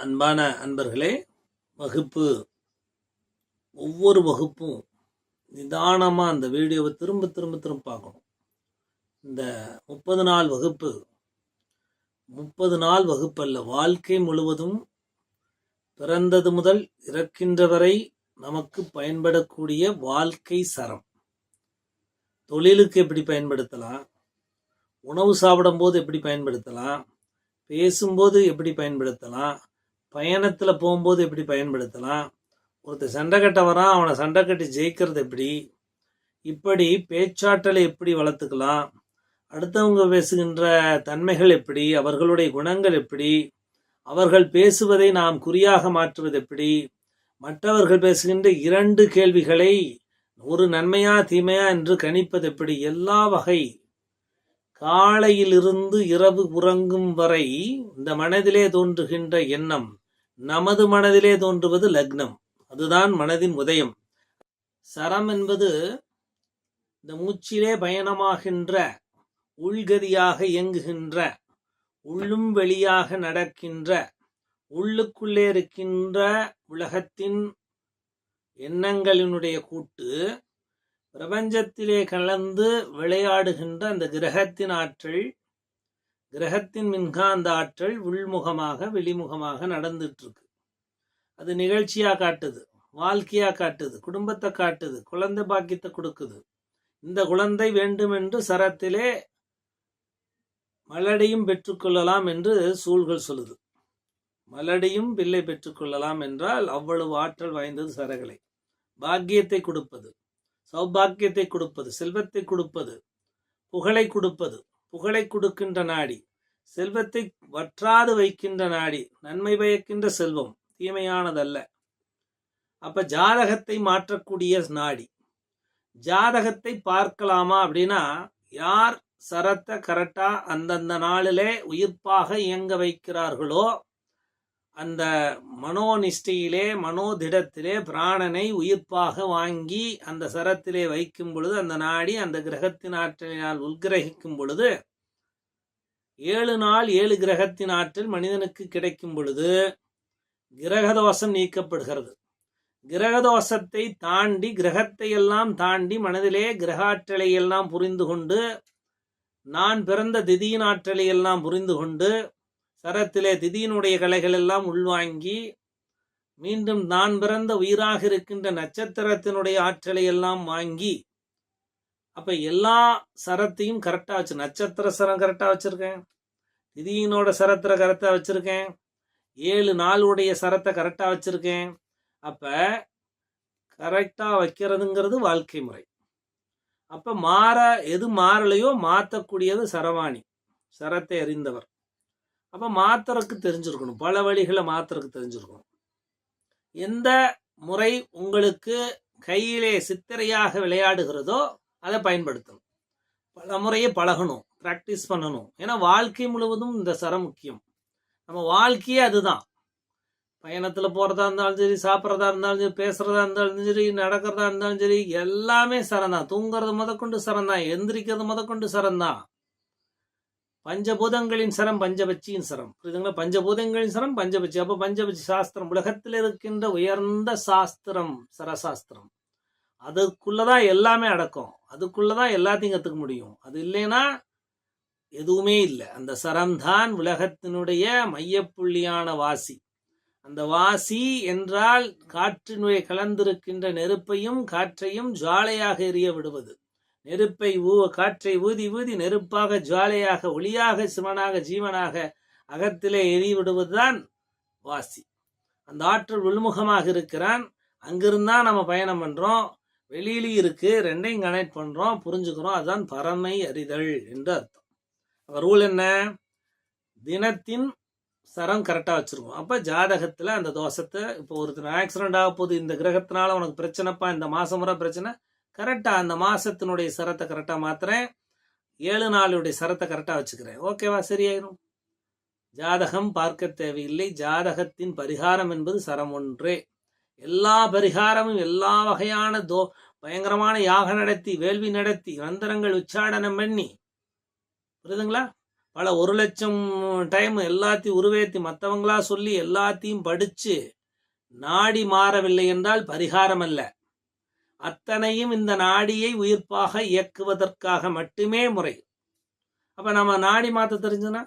அன்பான அன்பர்களே, ஒவ்வொரு வகுப்பும் நிதானமாக அந்த வீடியோவை திரும்ப திரும்ப பார்க்கணும். இந்த 30 நாள் வகுப்பு 30 நாள் வகுப்பு அல்ல, வாழ்க்கை முழுவதும் பிறந்தது முதல் இறக்கின்ற வரை நமக்கு பயன்படக்கூடிய வாழ்க்கை சரம். தொழிலுக்கு எப்படி பயன்படுத்தலாம், உணவு சாப்பிடும்போது எப்படி பயன்படுத்தலாம், பேசும்போது எப்படி பயன்படுத்தலாம், பயணத்தில் போகும்போது எப்படி பயன்படுத்தலாம், ஒருத்தர் சண்டை கட்ட வரான் அவனை சண்டை கட்டி ஜெயிக்கிறது எப்படி, இப்படி பேச்சாற்றலை எப்படி வளர்த்துக்கலாம், அடுத்தவங்க பேசுகின்ற தன்மைகள் எப்படி, அவர்களுடைய குணங்கள் எப்படி, அவர்கள் பேசுவதை நாம் குறியாக மாற்றுவது எப்படி, மற்றவர்கள் பேசுகின்ற 2 கேள்விகளை ஒரு நன்மையா தீமையா என்று கணிப்பது எப்படி, எல்லா வகை காலையிலிருந்து இரவு உறங்கும் வரை இந்த மனதிலே தோன்றுகின்ற எண்ணம், நமது மனதிலே தோன்றுவது லக்னம், அதுதான் மனதின் உதயம். சரம் என்பது இந்த மூச்சிலே பயணமாகின்ற, உள்கதியாக இயங்குகின்ற, உள்ளும் வெளியாக நடக்கின்ற, உள்ளுக்குள்ளே இருக்கின்ற உலகத்தின் எண்ணங்களினுடைய கூட்டு பிரபஞ்சத்திலே கலந்து விளையாடுகின்ற அந்த கிரகத்தின் ஆற்றல், கிரகத்தின் மின்காந்த ஆற்றல் உள்முகமாக வெளிமுகமாக நடந்துட்டு இருக்கு. அது நிகழ்ச்சியா காட்டுது, வாழ்க்கையா காட்டுது, குடும்பத்தை காட்டுது, குழந்தை பாக்கியத்தை கொடுக்குது. இந்த குழந்தை வேண்டும் என்று சரத்திலே மலடியும் பெற்றுக்கொள்ளலாம் என்று சூழ்கள் சொல்லுது. மலடியும் பிள்ளை பெற்றுக்கொள்ளலாம் என்றால் அவ்வளவு ஆற்றல் வாய்ந்தது சரகளை. பாக்கியத்தை கொடுப்பது, சௌபாக்கியத்தை கொடுப்பது, செல்வத்தை கொடுப்பது, புகழை கொடுப்பது, புகழை கொடுக்கின்ற நாடி, செல்வத்தை வற்றாது வைக்கின்ற நாடி, நன்மை பயக்கின்ற செல்வம், தீமையானதல்ல. அப்ப ஜாதகத்தை மாற்றக்கூடிய நாடி. ஜாதகத்தை பார்க்கலாமா அப்படின்னா, யார் சரத்தை கரெக்டா அந்தந்த நாளிலே உயிர்ப்பாக இயங்க வைக்கிறார்களோ, அந்த மனோநிஷ்டையிலே மனோதிடத்திலே பிராணனை உயிர்ப்பாக வாங்கி அந்த சரத்திலே வைக்கும் பொழுது, அந்த நாடி அந்த கிரகத்தின் ஆற்றலினால் உள்கிரகிக்கும் பொழுது, 7 நாள் 7 கிரகத்தின் ஆற்றல் மனிதனுக்கு கிடைக்கும் பொழுது கிரகதோஷம் நீக்கப்படுகிறது. கிரகதோஷத்தை தாண்டி, கிரகத்தை எல்லாம் தாண்டி மனதிலே கிரகாற்றலை எல்லாம் புரிந்து கொண்டு, நான் பிறந்த திதியின் ஆற்றலை எல்லாம் புரிந்து கொண்டு, சரத்திலே திதியினுடைய கலைகள் எல்லாம் உள்வாங்கி, மீண்டும் நான் பிறந்த உயிராக இருக்கின்ற நட்சத்திரத்தினுடைய ஆற்றலை எல்லாம் வாங்கி, அப்ப எல்லா சரத்தையும் கரெக்டா வச்சு, நட்சத்திர சரம் கரெக்டா வச்சிருக்கேன், திதியினோட சரத்திர கரெக்டா வச்சிருக்கேன், 7 நாளுடைய சரத்தை கரெக்டா வச்சிருக்கேன். அப்ப கரெக்டா வைக்கிறதுங்கிறது வாழ்க்கை முறை. அப்ப எது மாறலையோ மாற்றக்கூடியது சரவாணி, சரத்தை அறிந்தவர். அப்ப மாத்திரக்கு தெரிஞ்சிருக்கணும், பல வழிகளை மாத்திரக்கு தெரிஞ்சிருக்கணும். எந்த முறை உங்களுக்கு கையிலே சித்திரையாக விளையாடுகிறதோ அதை பயன்படுத்தணும். பல முறையை பழகணும், பிராக்டிஸ் பண்ணணும். ஏன்னா வாழ்க்கை முழுவதும் இந்த சரம் முக்கியம். நம்ம வாழ்க்கையே அதுதான். பயணத்தில் போகிறதா இருந்தாலும் சரி, சாப்பிட்றதா இருந்தாலும் சரி, பேசுகிறதா இருந்தாலும் சரி, நடக்கிறதா இருந்தாலும் சரி, எல்லாமே சரம்தான். தூங்குறது முதற்கொண்டு சரம்தான், எந்திரிக்கிறது முதற்கொண்டு சரம்தான். பஞ்சபூதங்களின் சரம், பஞ்சபட்சியின் சரம், புரியுதுங்களா? பஞ்சபூதங்களின் சரம், பஞ்சபட்சி. அப்போ பஞ்சபட்சி சாஸ்திரம், உலகத்தில் இருக்கின்ற உயர்ந்த சாஸ்திரம் சரசாஸ்திரம். அதுக்குள்ளதான் எல்லாமே அடக்கம், அதுக்குள்ளதான் எல்லாத்தையும் கற்றுக்க முடியும். அது இல்லைன்னா எதுவுமே இல்லை. அந்த சரம்தான் உலகத்தினுடைய மையப்புள்ளியான வாசி. அந்த வாசி என்றால் காற்றினுடைய கலந்திருக்கின்ற நெருப்பையும் காற்றையும் ஜுவாலையாக எரிய விடுவது. நெருப்பை காற்றை ஊதி ஊதி நெருப்பாக, ஜுவாலையாக, ஒளியாக, சிவனாக, ஜீவனாக அகத்திலே எரி விடுவதுதான் வாசி. அந்த ஆற்றல் உள்முகமாக இருக்கிறான். அங்கிருந்தான் நம்ம பயணம் பண்றோம், வெளியிலையும் இருக்கு, ரெண்டையும் கனெக்ட் பண்றோம், புரிஞ்சுக்கிறோம். அதுதான் பரமை அறிதல் என்று அர்த்தம். ரூல் என்ன? தினத்தின் சரம் கரெக்டாக வச்சிருக்கோம். அப்போ ஜாதகத்தில் அந்த தோஷத்தை, இப்போ ஒருத்தர் ஆக்சிடென்ட் ஆக போகுது, இந்த கிரகத்தினால உனக்கு பிரச்சனைப்பா, இந்த மாதம் முறை பிரச்சனை, கரெக்டாக அந்த மாதத்தினுடைய சரத்தை கரெக்டாக மாத்துறேன், 7 நாளுடைய சரத்தை கரெக்டாக வச்சுக்கிறேன், ஓகேவா, சரியாயிரும். ஜாதகம் பார்க்க தேவையில்லை. ஜாதகத்தின் பரிகாரம் என்பது சரம் ஒன்றே. எல்லா பரிகாரமும் எல்லா வகையான பயங்கரமான யாக நடத்தி, வேள்வி நடத்தி, மந்திரங்கள் உச்சாடனம் பண்ணி, புரியுதுங்களா, பல 1,00,000 டைம் எல்லாத்தையும் உருவேற்றி மற்றவங்களா சொல்லி எல்லாத்தையும் படித்து நாடி மாறவில்லை என்றால் பரிகாரம் அல்ல. அத்தனையும் இந்த நாடியை உயிர்ப்பாக இயக்குவதற்காக மட்டுமே முறை. அப்போ நம்ம நாடி மாற்ற தெரிஞ்சுன்னா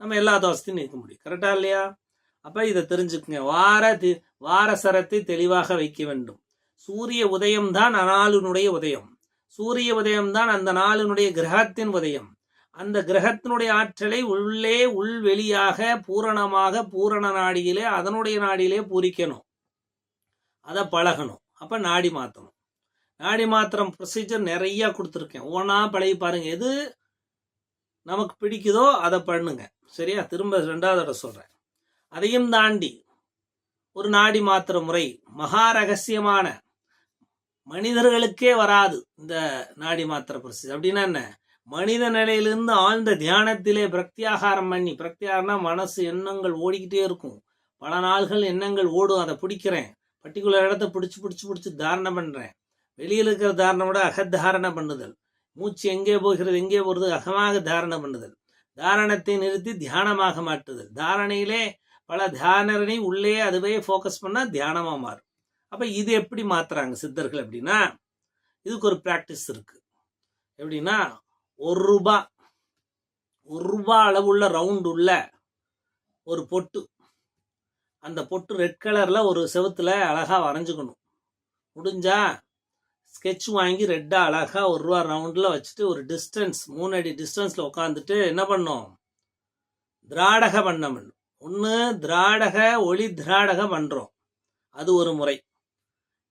நம்ம எல்லா தோஷத்தையும் நீக்க முடியும். கரெக்டா இல்லையா? அப்போ இதை தெரிஞ்சுக்குங்க. வார சரத்தை தெளிவாக வைக்க வேண்டும். சூரிய உதயம்தான் அந்நாளினுடைய உதயம். சூரிய உதயம்தான் அந்த நாளினுடைய கிரகத்தின் உதயம். அந்த கிரகத்தினுடைய ஆற்றலை உள்ளே உள்வெளியாக பூரணமாக பூரண நாடியிலே அதனுடைய நாடியிலே பூரிக்கணும். அதை பழகணும். அப்போ நாடி மாற்றணும். நாடி மாத்திரம் ப்ரொசீஜர் நிறையா கொடுத்துருக்கேன். ஒவ்வொன்றா பழகி பாருங்க. எது நமக்கு பிடிக்குதோ அதை பண்ணுங்க. சரியா? திரும்ப 2வது தடவை சொல்கிறேன். அதையும் தாண்டி ஒரு நாடி மாத்திர முறை மகா ரகசியமான மனிதர்களுக்கே வராது. இந்த நாடி மாத்திர ப்ரொசீஜர் அப்படின்னா என்ன? மனித நிலையிலிருந்து ஆழ்ந்த தியானத்திலே பிரத்யாகாரம் பண்ணி, பிரத்யாகம்னா மனசு எண்ணங்கள் ஓடிக்கிட்டே இருக்கும். பல நாள்கள் எண்ணங்கள் ஓடும். அதை பிடிக்கிறேன். பர்டிகுலர் இடத்த பிடிச்சி தாரணை பண்ணுறேன். வெளியில் இருக்கிற தாரணை விட அகத்தாரணை பண்ணுதல். மூச்சு எங்கே போகிறது எங்கே போகிறது அகமாக தாரணை பண்ணுதல். தாரணத்தை நிறுத்தி தியானமாக மாற்றுதல். தாரணையிலே பல தியானரை உள்ளே அதுவே ஃபோக்கஸ் பண்ணால் தியானமாக மாறும். அப்போ இது எப்படி மாற்றுறாங்க சித்தர்கள் அப்படின்னா, இதுக்கு ஒரு ப்ராக்டிஸ் இருக்குது. எப்படின்னா, ₹1 அளவுள்ள ரவுண்ட் உள்ள ஒரு பொட்டு. அந்த பொட்டு ரெட் கலரில் ஒரு செவுத்துல அழகாக வரைஞ்சிக்கணும். முடிஞ்சா ஸ்கெட்ச் வாங்கி ரெட்டாக அழகாக ₹1 ரவுண்டில் வச்சுட்டு ஒரு டிஸ்டன்ஸ் 3 அடி டிஸ்டன்ஸில் உட்காந்துட்டு என்ன பண்ணோம்? திராடக பண்ண வேண்டும். ஒன்று திராடக ஒளி திராடக பண்ணுறோம். அது ஒரு முறை.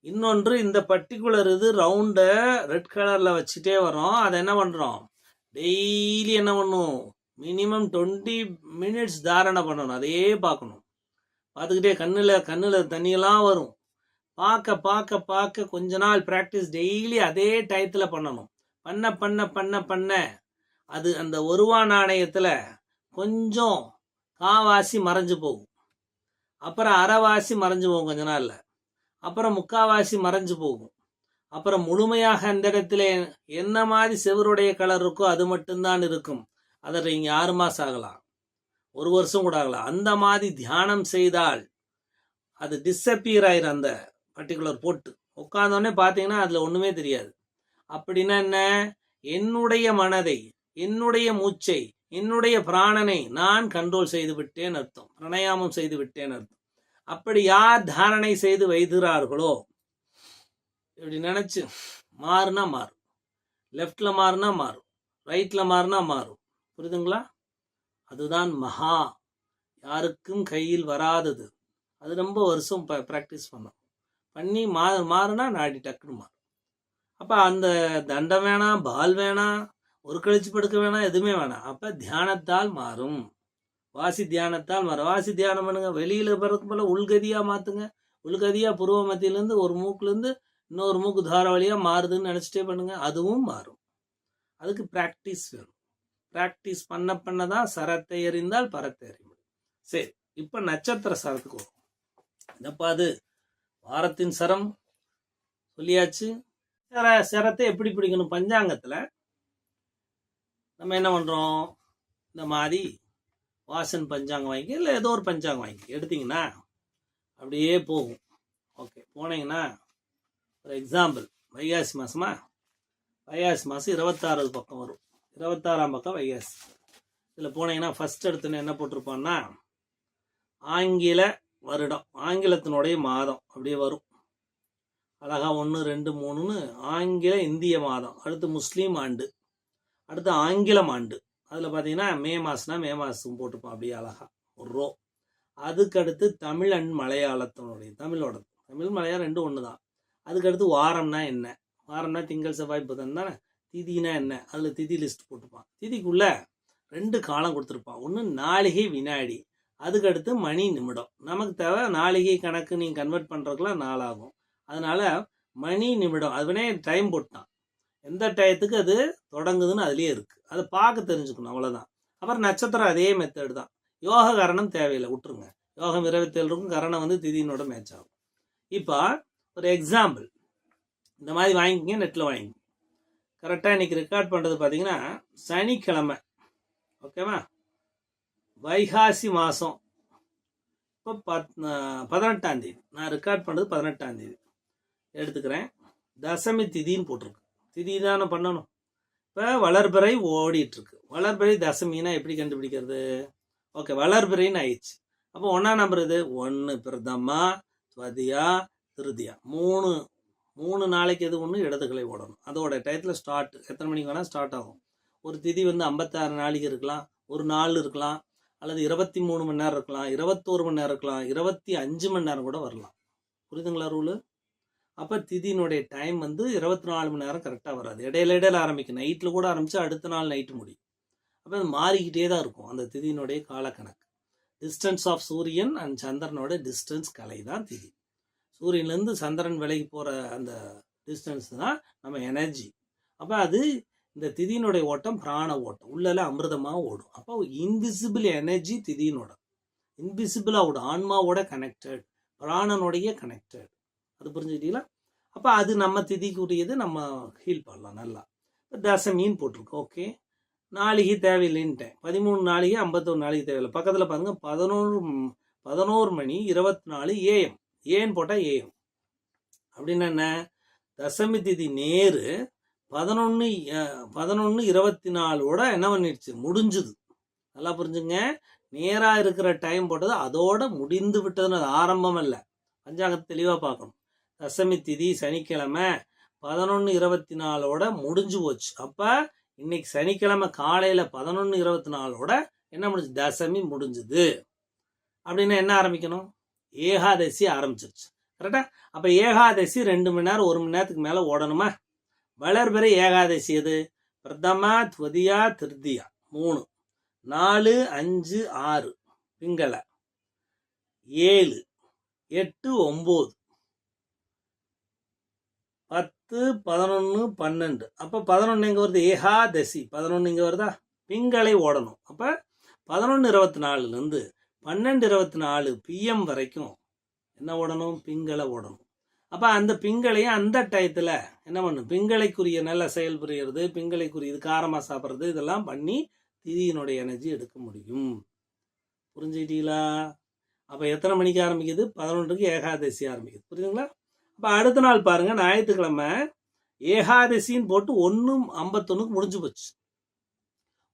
இன்னொன்று இந்த பர்டிகுலர் இது ரவுண்டை ரெட் கலரில் வச்சுட்டே வரோம். அதை என்ன பண்ணுறோம்? டெய்லி என்ன பண்ணும்? மினிமம் 20 மினிட்ஸ் தாரணை பண்ணணும். அதையே பார்க்கணும். பார்த்துக்கிட்டே கண்ணில் தண்ணியெல்லாம் வரும். பார்க்க கொஞ்ச நாள் ப்ராக்டிஸ் டெய்லி அதே டயத்தில் பண்ணணும். பண்ண அது அந்த ₹1 நாணயத்தில் கொஞ்சம் காவாசி மறைஞ்சு போகும். அப்புறம் அரைவாசி மறைஞ்சு போகும் கொஞ்ச நாளில். அப்புறம் முக்காவாசி மறைஞ்சு போகும். அப்புறம் முழுமையாக அந்த இடத்துல என்ன மாதிரி செவருடைய கலர் இருக்கோ அது மட்டும்தான் இருக்கும். அதில் இங்கே 6 மாதம் ஆகலாம், 1 வருஷம் கூட ஆகலாம். அந்த மாதிரி தியானம் செய்தால் அது டிஸப்பியர் ஆயிரும். அந்த பர்டிகுலர் போட்டு உட்காந்தோடனே பார்த்தீங்கன்னா அதில் ஒன்றுமே தெரியாது. அப்படின்னா என்ன? என்னுடைய மனதை, என்னுடைய மூச்சை, என்னுடைய பிராணனை நான் கண்ட்ரோல் செய்து விட்டேன் அர்த்தம். பிரணயாமம் செய்து விட்டேன் அர்த்தம். அப்படி யார் தாரணை செய்து வைக்கிறார்களோ, இப்படி நினச்சி மாறுனா மாறும், லெஃப்டில் மாறுனா மாறும், ரைட்டில் மாறுனா மாறும். புரியுதுங்களா? அதுதான் மகா, யாருக்கும் கையில் வராதது. அது ரொம்ப வருஷம் ப்ராக்டிஸ் பண்ணி மாறுனா நாடி டக்குன்னு மாறும். அப்போ அந்த தண்டம் வேணாம், பால் வேணாம், ஒரு கழிச்சு படுக்க வேணாம், எதுவுமே வேணாம். அப்போ தியானத்தால் மாறும். வாசி தியானத்தால் மாறும். வாசி தியானம் பண்ணுங்க. வெளியில் பிறகு போல உள்கதியாக மாற்றுங்க. உள்கதியாக புருவ மத்தியிலேருந்து ஒரு மூக்குலேருந்து இன்னொரு மூக்கு தார வழியாக மாறுதுன்னு நினச்சிட்டே பண்ணுங்க. அதுவும் மாறும். அதுக்கு ப்ராக்டிஸ் வேணும். ப்ராக்டிஸ் பண்ண தான் சரத்தை எறிந்தால் பரத்தை எறிய முடியும். சரி, இப்போ நட்சத்திர சரத்துக்கு வரும். என்னப்பா அது? வாரத்தின் சரம் சொல்லியாச்சு. சரத்தை எப்படி பிடிக்கணும்? பஞ்சாங்கத்தில் நம்ம என்ன பண்ணுறோம்? இந்த மாதிரி வாசன் பஞ்சாங்கம் வாங்கி, இல்லை ஏதோ ஒரு பஞ்சாங்கம் வாங்கி எடுத்திங்கன்னா அப்படியே போகும். ஓகே, போனீங்கன்னா ஒரு எக்ஸாம்பிள், வைகாசி மாதமா? வைகாசி மாதம் 26வது பக்கம் வரும். 26ஆம் பக்கம் வைகாசி. இதில் போனீங்கன்னா ஃபஸ்ட் எடுத்துன்னு என்ன போட்டிருப்பான்னா, ஆங்கில வருடம், ஆங்கிலத்தினுடைய மாதம் அப்படியே வரும். அழகா 1, 2, 3ன்னு ஆங்கில இந்திய மாதம். அடுத்து முஸ்லீம் ஆண்டு, அடுத்து ஆங்கிலம் ஆண்டு. அதில் பார்த்தீங்கன்னா மே மாதம்னா மே மாதம் போட்டுப்போம் அப்படியே அழகா ஒரு ரோ. அதுக்கடுத்து தமிழ் அண்ட் மலையாளத்தினுடைய தமிழ் மலையாளம் 2 ஒன்று தான். அதுக்கடுத்து வாரம்னா என்ன? வாரம்னா திங்கள் செவ்வாய் புதன் தானே. திதினா என்ன? அதில் திதி லிஸ்ட் போட்டுப்பான். திதிக்குள்ளே 2 காலம் கொடுத்துருப்பான். ஒன்று நாளிகை வினாடி, அதுக்கடுத்து மணி நிமிடம். நமக்கு தேவை நாளிகை கணக்கு நீங்கள் கன்வெர்ட் பண்ணுறதுக்குலாம் நாளாகும். அதனால மணி நிமிடம் அதுவே டைம் போட்டான். எந்த டயத்துக்கு அது தொடங்குதுன்னு அதுலேயே இருக்குது. அதை பார்க்க தெரிஞ்சுக்கணும், அவ்வளோதான். அப்புறம் நட்சத்திரம் அதே மெத்தட் தான். யோக கரணம் தேவையில்லை, விட்டுருங்க. யோகம் 27 இருக்கும், கரணம் வந்து திதியினோட மேட்ச் ஆகும். இப்போ ஒரு எக்ஸாம்பிள் இந்த மாதிரி வாங்கிக்கிங்க, நெட்டில் வாங்கிங்க. கரெக்டாக இன்றைக்கி ரெக்கார்ட் பண்ணுறது பார்த்தீங்கன்னா சனிக்கிழமை ஓகேவா? வைகாசி மாதம் இப்போ 18ஆம் தேதி, நான் ரெக்கார்ட் பண்ணுறது 18ஆம் தேதி எடுத்துக்கிறேன். தசமி திதின்னு போட்டிருக்கு. திதி தானே பண்ணணும். இப்போ வளர்பிறை ஓடிட்டுருக்கு. வளர்பிறை தசமின்னா எப்படி கண்டுபிடிக்கிறது? ஓகே, வளர்பிறைன்னு ஆயிடுச்சு. அப்போ 1ஆம் நம்பர் இது 1 பிரதமா, துவதியா, திருதியா, மூணு நாளைக்கு எது ஒன்று இடதுகளை ஓடணும். அதோட டயத்தில் ஸ்டார்ட் எத்தனை மணிக்கு வேணால் ஸ்டார்ட் ஆகும். ஒரு திதி 56 நாளைக்கு இருக்கலாம், ஒரு நாள் இருக்கலாம், அல்லது 23 மணி நேரம் இருக்கலாம், 21 மணி நேரம் இருக்கலாம், 25 மணி நேரம் கூட வரலாம். புரியுதுங்களா ரூலு? அப்போ திதியினுடைய டைம் 24 மணி நேரம் கரெக்டாக வராது. இடையில ஆரம்பிக்கும். நைட்டில் கூட ஆரம்பித்து அடுத்த நாள் நைட்டு முடியும். அப்போ அது மாறிக்கிட்டே தான் இருக்கும் அந்த திதியினுடைய காலக்கணக்கு. டிஸ்டன்ஸ் ஆஃப் சூரியன் அண்ட் சந்திரனோட டிஸ்டன்ஸ் கலை தான் திதி. சூரியன்லேருந்து சந்திரன் விலகி போகிற அந்த டிஸ்டன்ஸ் தான் நம்ம எனர்ஜி. அப்போ அது இந்த திதியினுடைய ஓட்டம் பிராண ஓட்டம், உள்ளல அமிர்தமாக ஓடும். அப்போ இன்விசிபிள் எனர்ஜி திதியினோட இன்விசிபிளாக ஓடும், ஆன்மாவோட கனெக்டட், பிராணனுடைய கனெக்டட். அது புரிஞ்சுக்கிட்டீங்களா? அப்போ அது நம்ம திதிக்குரியது, நம்ம ஹீல் பண்ணலாம் நல்லா. தசமின்னு போட்டிருக்கு. ஓகே, நாளிகை தேவையில்லைன்ட்டேன். 13 நாளிகை 51 நாளிகை தேவையில்லை. பக்கத்தில் பாருங்க 11 மணி 24 AM. ஏன்னு போட்டால் AM அப்படின்னா என்ன? தசமி திதி நேரு 11:24 என்ன பண்ணிடுச்சு? முடிஞ்சுது. நல்லா புரிஞ்சுங்க. நேராக இருக்கிற டைம் போட்டது அதோட முடிந்து விட்டதுன்னு, அது ஆரம்பம் இல்லை. பஞ்சாங்கத்தை தெளிவாக பார்க்கணும். தசமி திதி சனிக்கிழமை 11:24 முடிஞ்சு போச்சு. அப்போ இன்னைக்கு சனிக்கிழமை காலையில் 11:24 என்ன முடிஞ்சு? தசமி முடிஞ்சுது. அப்படின்னா என்ன ஆரம்பிக்கணும்? ஏகாதசி ஆரம்பிச்சிருச்சு. கரெக்டா? அப்போ ஏகாதசி 2 மணி நேரம் 1 மணி நேரத்துக்கு மேலே ஓடணுமா? வளர்பிறை ஏகாதசி எது? பிரதமா, துவதியா, திருதியா 3, 4, 5, 6 பிங்கள, 7, 8, 9, 10, 11, 12. அப்போ 11 எங்கே வருது? ஏகாதசி 11 இங்கே வருதா? பிங்களை ஓடணும். அப்போ 11:24 12:24 PM வரைக்கும் என்ன ஓடணும்? பிங்களை ஓடணும். அப்போ அந்த பிங்களையும் அந்த டயத்தில் என்ன பண்ணும்? பிங்களைக்குரிய நல்ல செயல் புரிகிறது, பிங்களைக்குரியது காரமாக சாப்பிட்றது, இதெல்லாம் பண்ணி திதியினுடைய எனர்ஜி எடுக்க முடியும். புரிஞ்சுக்கிட்டீங்களா? அப்போ எத்தனை மணிக்கு ஆரம்பிக்குது? 11க்கு ஏகாதசி ஆரம்பிக்குது. புரியுதுங்களா? அப்போ அடுத்த நாள் பாருங்க, ஞாயிற்றுக்கிழமை ஏகாதசின்னு போட்டு 1:51 முடிஞ்சு போச்சு.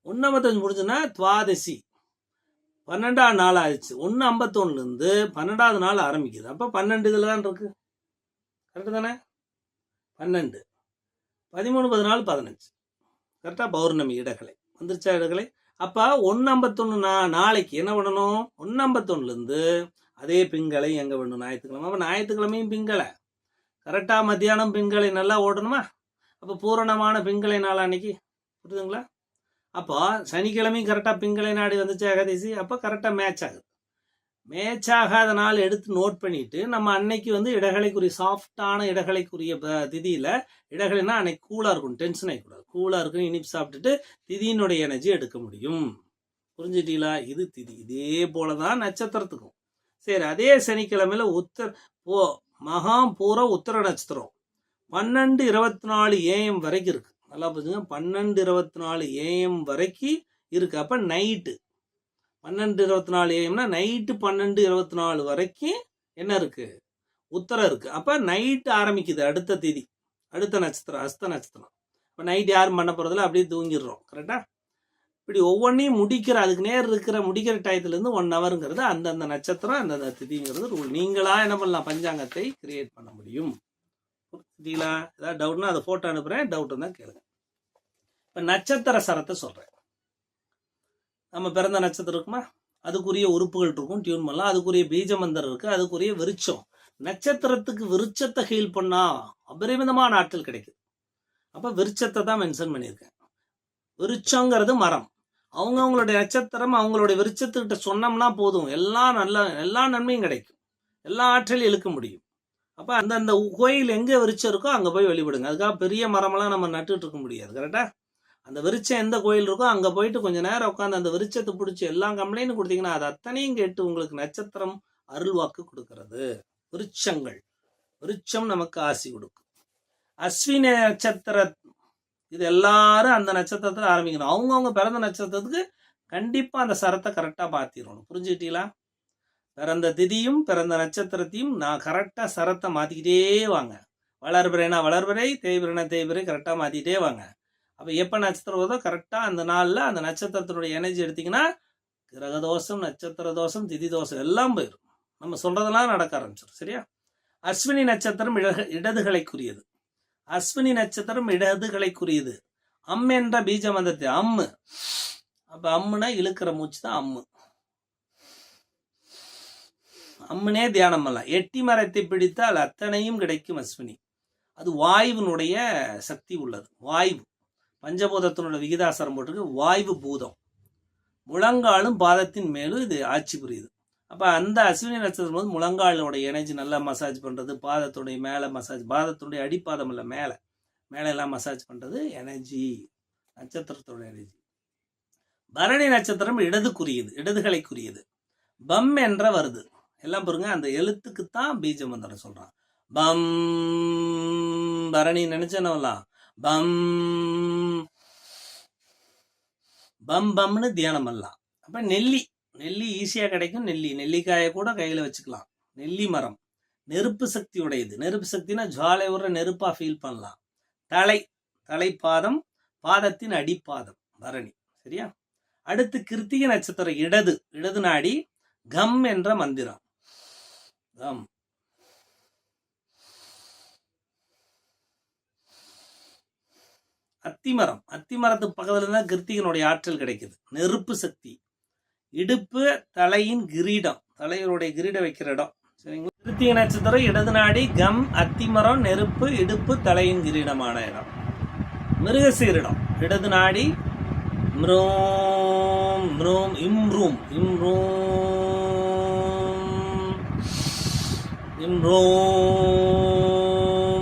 1:55 முடிஞ்சுன்னா துவாதசி 12ஆம் நாள் ஆயிடுச்சு. 1:51 12ஆவது நாள் ஆரம்பிக்குது. அப்போ 12 இதில் தான் இருக்கு. கரெக்டு தானே? 12, 13, 14, 15 கரெக்டாக பௌர்ணமி இடகலை வந்துருச்சா? இடகலை. அப்போ 1:51 நாளைக்கு என்ன பண்ணணும்? 1:51 அதே பிங்களை எங்கே வேணும்? ஞாயிற்றுக்கிழமை. அப்போ ஞாயிற்றுக்கிழமையும் பிங்களை கரெக்டாக மத்தியானம் பிங்களை நல்லா ஓடணுமா? அப்போ பூரணமான பிங்களை நாள் அன்னைக்கு. புரியுதுங்களா? அப்போ சனிக்கிழமையும் கரெக்டாக பிங்களை நாடி வந்துச்சு ஏகாதசி. அப்போ கரெக்டாக மேட்ச் ஆகுது. மேட்ச் ஆகாத நாள் எடுத்து நோட் பண்ணிட்டு நம்ம அன்னைக்கு இடகலைக்குரிய சாஃப்டான இடகலைக்குரிய திதியில், இடகலைன்னா அன்னைக்கு கூலாக இருக்கும், டென்ஷன் ஆகிக்கூடாது, கூலாக இருக்கும், இனிப்பு சாப்பிட்டுட்டு திதியினுடைய எனர்ஜி எடுக்க முடியும். புரிஞ்சுட்டீங்களா? இது திதி. இதே போல தான் நட்சத்திரத்துக்கும். சரி, அதே சனிக்கிழமையில் மகாம் பூரா உத்தர நட்சத்திரம் 12:24 AM வரைக்கும் இருக்கு. நல்லா புரிஞ்சுங்க, 12:24 AM வரைக்கும் இருக்கு. அப்போ நைட்டு 12:24 AMனா நைட்டு 12:24 வரைக்கும் என்ன இருக்கு? உத்தரம் இருக்கு. அப்போ நைட்டு ஆரம்பிக்குது அடுத்த திதி, அடுத்த நட்சத்திரம் அஸ்த நட்சத்திரம். இப்போ நைட் யாரும் பண்ண போகிறதில்ல, அப்படியே தூங்கிடுறோம். கரெக்டா? இப்படி ஒவ்வொன்றையும் அதுக்கு நேர் இருக்கிற முடிக்கிற டயத்துலேருந்து 1 ஹவருங்கிறது அந்தந்த நட்சத்திரம் அந்தந்த திதிங்கிறது ரூல். நீங்களாக என்ன பண்ணலாம்? பஞ்சாங்கத்தை கிரியேட் பண்ண முடியும். புரியுதுங்களா? ஏதாவது டவுட்னா அதை ஃபோட்டோ அனுப்புகிறேன், டவுட் இருந்தால் கேளுங்க. இப்போ நட்சத்திர சரத்தை சொல்கிறேன். நம்ம பிறந்த நட்சத்திரம் இருக்குமா? அதுக்குரிய உறுப்புகள் இருக்கும், டியூன் பண்ணலாம். அதுக்குரிய பீஜ மந்திரம் இருக்குது, அதுக்குரிய விருட்சம். நட்சத்திரத்துக்கு விருட்சத்தை ஹீல் பண்ணால் அபரிமிதமான ஆற்றல் கிடைக்குது. அப்போ விருட்சத்தை தான் மென்ஷன் பண்ணியிருக்கேன். விருட்சங்கிறது மரம். அவங்களுடைய நட்சத்திரம் அவங்களுடைய விருட்சத்துக்கிட்ட சொன்னோம்னா போதும், எல்லா நன்மையும் கிடைக்கும், எல்லா ஆற்றலையும் இழுக்க முடியும். அப்போ அந்தந்த கோயில் எங்கே விருட்சம் இருக்கோ அங்கே போய் வழிபடுங்க. அதுக்காக பெரிய மரமெல்லாம் நம்ம நட்டுட்டு இருக்க முடியாது. கரெக்டாக? அந்த விருட்சம் எந்த கோயில் இருக்கோ அங்கே போயிட்டு கொஞ்சம் நேரம் உட்காந்து அந்த விருட்சத்தை பிடிச்சி எல்லா கம்ப்ளைண்ட்டும் கொடுத்தீங்கன்னா அது அத்தனையும் கேட்டு உங்களுக்கு நட்சத்திரம் அருள்வாக்கு கொடுக்கறது. விருட்சம் நமக்கு ஆசி கொடுக்கும். அஸ்வினி நட்சத்திர இது எல்லாரும் அந்த நட்சத்திரத்தில் ஆரம்பிக்கணும். அவங்கவுங்க பிறந்த நட்சத்திரத்துக்கு கண்டிப்பா அந்த சரத்தை கரெக்டா மாத்திரணும். புரிஞ்சுக்கிட்டீங்களா? பிறந்த திதியும் பிறந்த நட்சத்திரத்தையும் நான் கரெக்டா சரத்தை மாத்திக்கிட்டே வாங்க. வளர்பிறைனா வளர்பிறை, தேய்பிறைனா தேய்பிறை, கரெக்டா மாத்திக்கிட்டே வாங்க. அப்ப எப்ப நட்சத்திரம் வருதோ கரெக்டா அந்த நாள்ல அந்த நட்சத்திரத்தினுடைய எனர்ஜி எடுத்தீங்கன்னா கிரக தோஷம், நட்சத்திர தோஷம், திதி தோஷம் எல்லாம் போயிடும். நம்ம சொல்றதெல்லாம் நடக்க ஆரம்பிச்சிடும். சரியா? அஸ்வினி நட்சத்திரம் இடதுகளைக்குரியது. அஸ்வினி நட்சத்திரம் இடதுகளைக்குரியது. அம் என்ற பீஜ மந்திரத்தை அம்மு. அப்ப அம்முனா இழுக்கிற மூச்சு தான் அம்மு. அம்முனே தியானம் பண்ணலாம். எட்டி மரத்தை பிடித்தால் அத்தனையும் கிடைக்கும் அஸ்வினி. அது வாயுவினுடைய சக்தி உள்ளது. வாயு பஞ்சபூதத்தினுடைய விகிதாசாரம் போட்டிருக்கு. வாயு பூதம். முழங்காலும் பாதத்தின் மேலும் இது ஆட்சி புரியுது. அப்போ அந்த அஸ்வினி நட்சத்திரம் போது முழங்காலோடைய எனர்ஜி நல்லா மசாஜ் பண்ணுறது, பாதத்துடைய மேலே மசாஜ், பாதத்துடைய அடிப்பாதம் இல்லை மேலே மேலே எல்லாம் மசாஜ் பண்ணுறது எனர்ஜி, நட்சத்திரத்தோட எனர்ஜி. பரணி நட்சத்திரம் இடதுக்குரியது, இடதுகளைக்குரியது. பம் என்ற வருது. எல்லாம் பாருங்க, அந்த எழுத்துக்குத்தான் பீஜ மந்திரம் சொல்றான். பம் பரணி நினைச்சனவலாம் பம் பம் பம்னு தியானம் பண்ணலாம். அப்ப நெல்லி நெல்லி ஈஸியா கிடைக்கும். நெல்லிக்காயை கூட கையில வச்சுக்கலாம். நெல்லி மரம் நெருப்பு சக்தி உடையது. நெருப்பு சக்தினா ஜுவாலை உற நெருப்பா ஃபீல் பண்ணலாம். தலைப்பாதம், பாதத்தின் அடிப்பாதம் பரணி. சரியா? அடுத்து கிருத்திகை நட்சத்திரம் இடது நாடி. கம் என்ற மந்திரம். கம். அத்திமரத்துக்கு பக்கத்துல தான் கிருத்திகனுடைய ஆற்றல் கிடைக்குது. நெருப்பு சக்தி. இடுப்பு தலையின் கிரீடம், தலைவருடைய கிரீடம் வைக்கிற இடம். சரிங்களா? கிருத்திகை நட்சத்திரம் இடது நாடி, கம், அத்திமரம், நெருப்பு, இடுப்பு, தலையின் கிரீடமான இடம். மிருகசீரிடம் இடது நாடி. மிரோம் மிரோம் இம்ரூம்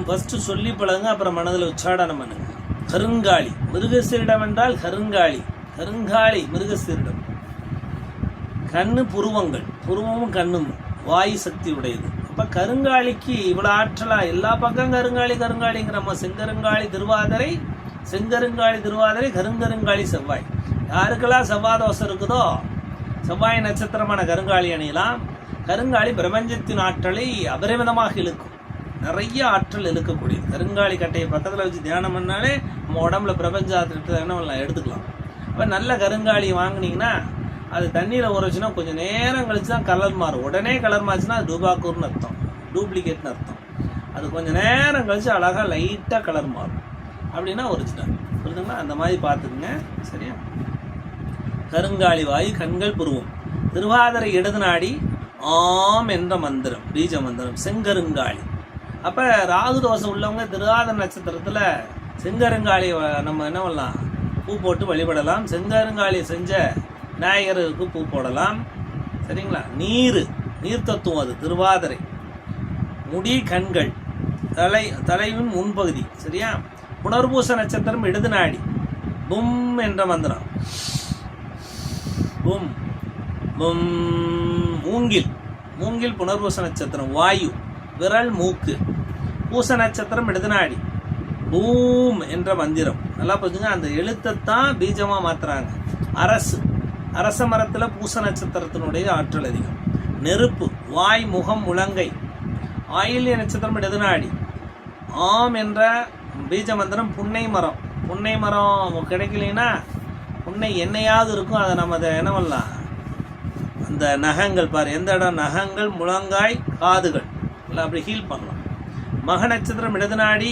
ஃபர்ஸ்ட் சொல்லி பழகுங்க, அப்புறம் மனதில் உச்சாடனம் பண்ணுங்க. கருங்காலி மிருகசீரிடம் என்றால் கருங்காலி மிருகசீரிடம். கண்ணு புருவங்கள், புருவமும் கண்ணும் வாயு சக்தி உடையது. அப்ப கருங்காலிக்கு இவ்வளவு ஆற்றலா? எல்லா பக்கம் கருங்காலிங்கிற செங்கருங்காலி திருவாதிரை, கருங்கருங்காலி செவ்வாய். யாருக்கெல்லாம் செவ்வாய் தோசை இருக்குதோ செவ்வாய் நட்சத்திரமான கருங்காலி அணியலாம். கருங்காலி பிரபஞ்சத்தின் ஆற்றலை அபரிமிதமாக இழுக்கும். நிறைய ஆற்றல் இழுக்கக்கூடியது. கருங்காலி கட்டையை பக்கத்தில் வச்சு தியானம் பண்ணாலே நம்ம உடம்புல பிரபஞ்ச ஆற்றல் எடுத்துக்கலாம். அப்போ நல்ல கருங்காலி வாங்கினீங்கன்னா அது தண்ணியில் ஊறச்சுன்னா கொஞ்சம் நேரம் கழிச்சு தான் கலர் மாறும். உடனே கலர் மாறுச்சுன்னா அது டூபாக்கூர்னு அர்த்தம், டூப்ளிகேட்னு அர்த்தம். அது கொஞ்சம் நேரம் கழிச்சு அழகாக லைட்டாக கலர் மாறும். அப்படின்னா ஒரிஜினல். புரியுதுங்களா? அந்த மாதிரி பார்த்துக்குங்க. சரியா? கருங்காலி வாயு, கண்கள், புருவம். திருவாதிரை இடது நாடி. ஆம் என்ற மந்திரம், பீஜ மந்திரம். செங்கருங்காலி. அப்ப ராகு தோஷம் உள்ளவங்க திருவாதிரை நட்சத்திரத்துல செங்கருங்காலி நம்ம என்ன பண்ணலாம்? பூ போட்டு வழிபடலாம். செங்கருங்காலி செஞ்ச விநாயகருக்கு பூ போடலாம். சரிங்களா? நீர் தத்துவம் அது திருவாதிரை. முடி, கண்கள், தலைவின் முன்பகுதி. சரியா? புனர்பூச நட்சத்திரம் இடது நாடி. பும் என்ற மந்திரம். பும் பும். மூங்கில் புனர்பூச நட்சத்திரம் வாயு. விரல், மூக்கு. பூச நட்சத்திரம் இடது நாடி. பூம் என்ற மந்திரம். நல்லா புரிஞ்சுங்க. அந்த எழுத்தைத்தான் பீஜமா மாத்துறாங்க. அரச மரத்துல பூச நட்சத்திரத்தினுடைய ஆற்றல் அதிகம். நெருப்பு வாய், முகம், முழங்கை. ஆயில்ய நட்சத்திரம் இடது நாடி. ஆம் என்ற பீஜ மந்திரம். புன்னை மரம் கிடைக்கலைன்னா புன்னை எண்ணெயாவது இருக்கும். அதை நம்ம என்ன பண்ணலாம்? அந்த நகங்கள் பாரு, எந்த இடம்? நகங்கள், முழங்காய், காதுகள் எல்லாம் அப்படி ஹீல் பண்ணலாம். மக நட்சத்திரம் இடது நாடி.